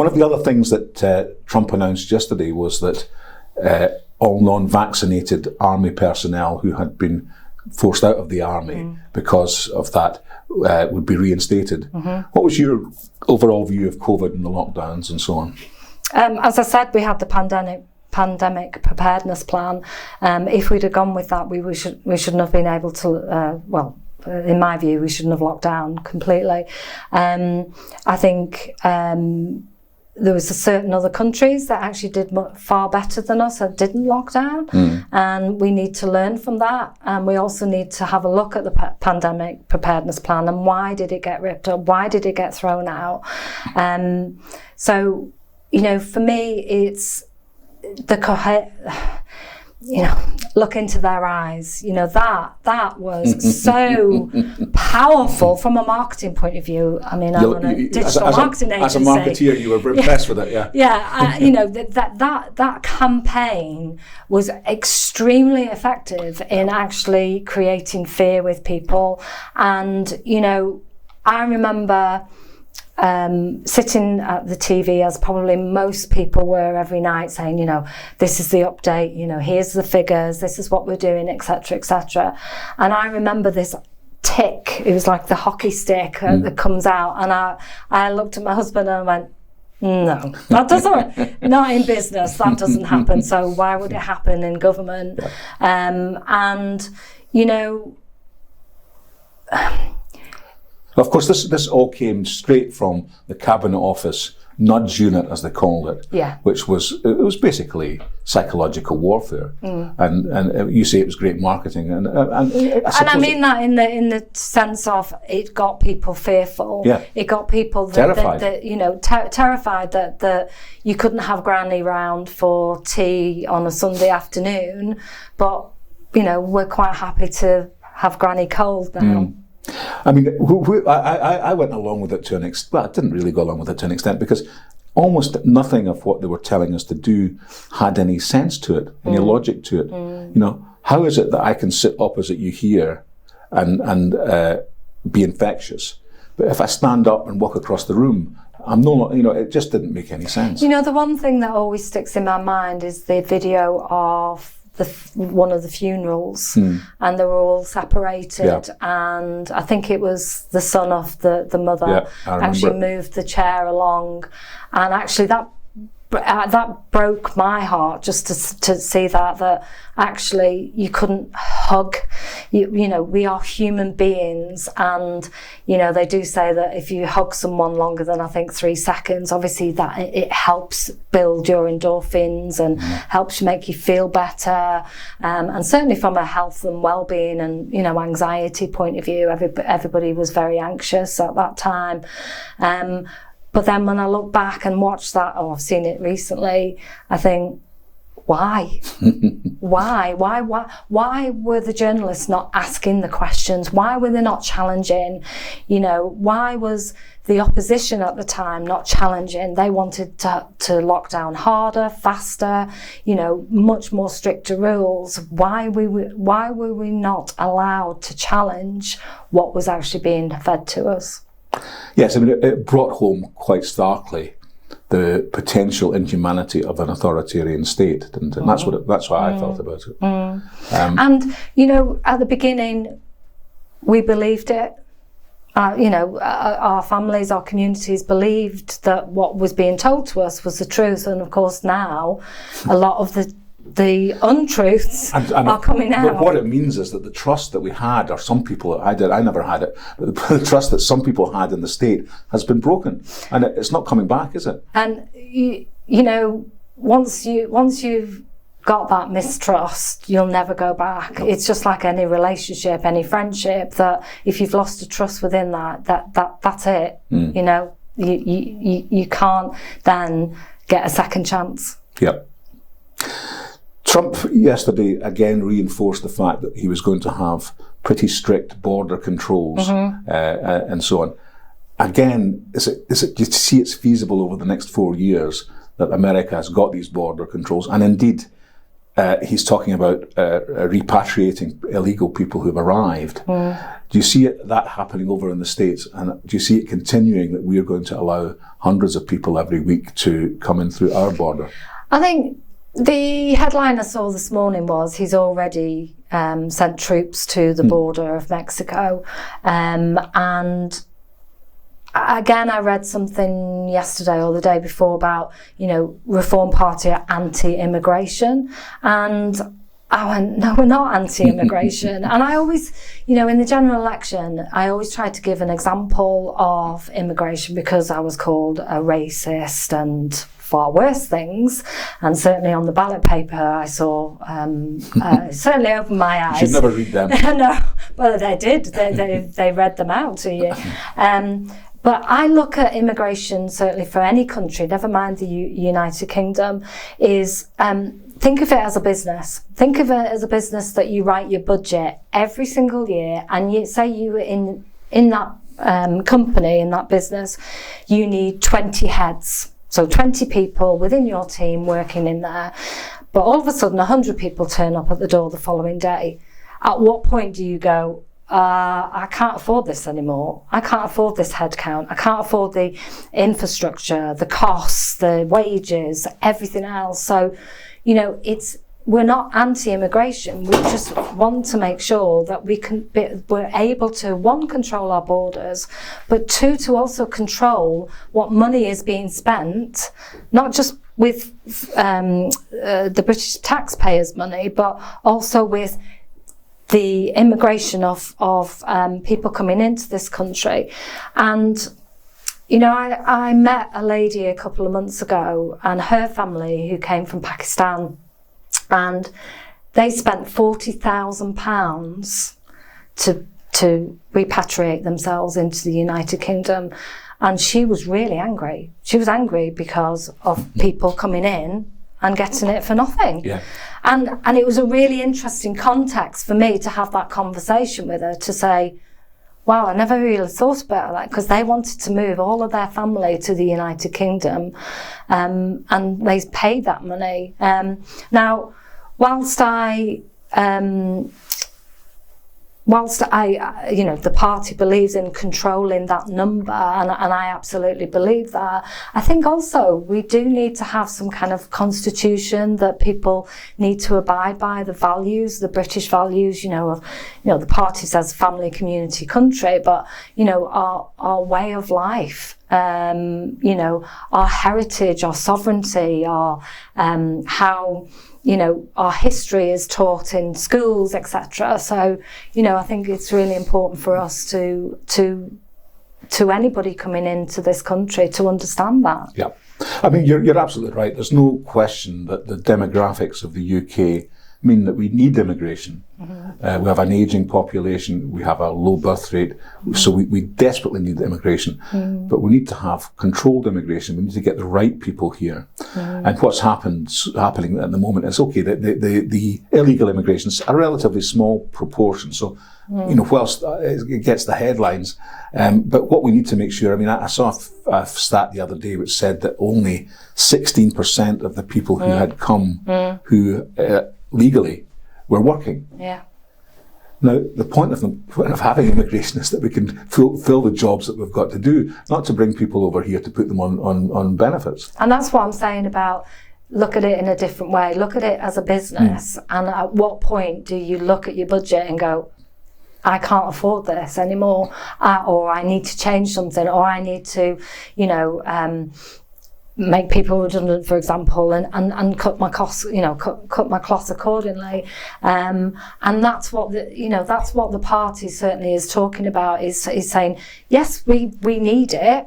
One of the other things that Trump announced yesterday was that all non-vaccinated army personnel who had been forced out of the army because of that would be reinstated. What was your overall view of COVID and the lockdowns and so on? As I said, we had the pandemic preparedness plan. If we'd have gone with that, we shouldn't have been able to, in my view, we shouldn't have locked down completely. I think there was certain other countries that actually did far better than us and didn't lock down, and we need to learn from that. And we also need to have a look at the pandemic preparedness plan and why did it get ripped up? Why did it get thrown out? So, for me, it's look into their eyes. That was so powerful from a marketing point of view. I mean, I'm on a digital marketing agency. As a marketeer, you were very impressed with it, yeah. Yeah, that campaign was extremely effective in actually creating fear with people. And, I remember sitting at the TV, as probably most people were every night, saying, this is the update, here's the figures, this is what we're doing, etc., etc. And I remember this tick, it was like the hockey stick that comes out, and I looked at my husband and I went, no, that doesn't, not in business, that doesn't happen, so why would it happen in government? Of course, this all came straight from the Cabinet Office nudge unit, as they called it, which was basically psychological warfare. And you say it was great marketing, and I mean that in the sense of it got people fearful. Yeah. It got people terrified. Terrified that you couldn't have Granny round for tea on a Sunday afternoon, but we're quite happy to have Granny cold now. I mean, I went along with it to an extent. Well, I didn't really go along with it to an extent because almost nothing of what they were telling us to do had any sense to it, any logic to it. How is it that I can sit opposite you here and be infectious, but if I stand up and walk across the room, I'm no, it just didn't make any sense. The one thing that always sticks in my mind is the video of one of the funerals, and they were all separated, and I think it was the son of the mother actually moved the chair along, and actually that broke my heart just to see that actually you couldn't hug. We are human beings, and they do say that if you hug someone longer than I think 3 seconds, obviously that it helps build your endorphins and helps make you feel better, and certainly from a health and well-being and anxiety point of view, everybody was very anxious at that time. But then when I look back and watch that, I've seen it recently, I think, why? Why were the journalists not asking the questions? Why were they not challenging? Why was the opposition at the time not challenging? They wanted to lock down harder, faster, much more stricter rules. Why were we not allowed to challenge what was actually being fed to us? Yes, I mean, it brought home quite starkly the potential inhumanity of an authoritarian state, didn't it? And that's what I felt about it. And at the beginning, we believed it. Our families, our communities believed that what was being told to us was the truth, and of course now, a lot of the untruths are coming out. But what it means is that the trust that we had, or some people, I never had it, but the trust that some people had in the state has been broken, and it's not coming back, is it? And once you've got that mistrust, you'll never go back. No. It's just like any relationship, any friendship, that if you've lost a trust within that's it. You can't then get a second chance. Yep. Trump yesterday again reinforced the fact that he was going to have pretty strict border controls and so on. Again, is it do you see it's feasible over the next 4 years that America has got these border controls? And indeed, he's talking about repatriating illegal people who have arrived. Do you see that happening over in the States? And do you see it continuing, that we are going to allow hundreds of people every week to come in through our border? I think the headline I saw this morning was he's already sent troops to the border of Mexico. And again, I read something yesterday or the day before about, Reform Party are anti-immigration. And I went, no, we're not anti-immigration. And I always, in the general election, I always tried to give an example of immigration because I was called a racist and far worse things. And certainly on the ballot paper, I saw, certainly opened my eyes. You should never read them. No, well, they did. They read them out to you. But I look at immigration, certainly for any country, never mind the United Kingdom, is think of it as a business. Think of it as a business that you write your budget every single year, and you say you were in that company, in that business, you need 20 heads. So 20 people within your team working in there. But all of a sudden, 100 people turn up at the door the following day. At what point do you go, I can't afford this anymore. I can't afford this headcount. I can't afford the infrastructure, the costs, the wages, everything else. So, we're not anti-immigration. We just want to make sure that we're able to, one, control our borders, but two, to also control what money is being spent, not just with the British taxpayers' money, but also with the immigration of people coming into this country. And I met a lady a couple of months ago, and her family, who came from Pakistan, and they spent £40,000 to repatriate themselves into the United Kingdom. And she was really angry. She was angry because of people coming in and getting it for nothing. Yeah. And it was a really interesting context for me to have that conversation with her, to say, wow, I never really thought about that, because they wanted to move all of their family to the United Kingdom, and they paid that money. Now, whilst I the party believes in controlling that number, and I absolutely believe that, I think also we do need to have some kind of constitution that people need to abide by, the values, the British values, the party says family, community, country, but, our way of life, our heritage, our sovereignty, our how, our history is taught in schools, etc. So, I think it's really important for us to anybody coming into this country to understand that. Yeah. I mean, you're absolutely right. There's no question that the demographics of the UK mean that we need immigration. Mm-hmm. We have an ageing population, we have a low birth rate, so we desperately need immigration. But we need to have controlled immigration. We need to get the right people here. And what's happening at the moment is, okay, the illegal immigration is a relatively small proportion. So, whilst it gets the headlines, but what we need to make sure, I mean, I saw a stat the other day which said that only 16% of the people who had come who legally were working. Yeah. Now, the point of having immigration is that we can fill the jobs that we've got to do, not to bring people over here to put them on benefits. And that's what I'm saying about, look at it in a different way. Look at it as a business. And at what point do you look at your budget and go, I can't afford this anymore, or I need to change something, or I need to, make people redundant, for example, and cut my costs, cut my cloth accordingly. And that's what the party certainly is talking about, is saying, yes, we need it.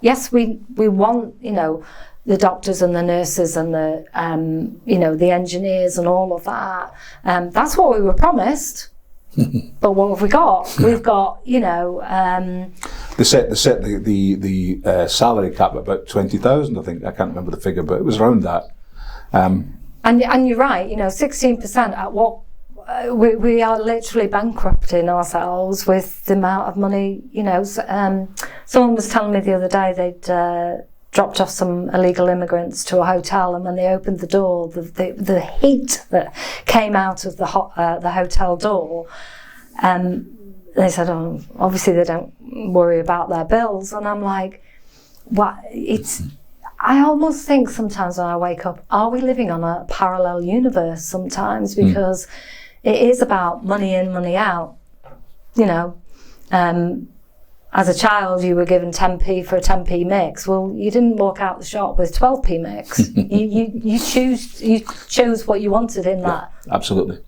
Yes, we want, the doctors and the nurses and the, the engineers and all of that. That's what we were promised. But what have we got? We've got, They set the salary cap at about 20,000. I think, I can't remember the figure, but it was around that. And you're right. 16% at what we are literally bankrupting ourselves with the amount of money. Someone was telling me the other day dropped off some illegal immigrants to a hotel, and when they opened the door, the heat that came out of the hotel door, they said, "Oh, obviously they don't worry about their bills." And I'm like, "What? I almost think sometimes when I wake up, are we living on a parallel universe sometimes? Because it is about money in, money out. You know, as a child, you were given 10p for a 10p mix. Well, you didn't walk out the shop with 12p mix. you chose what you wanted in that." Absolutely.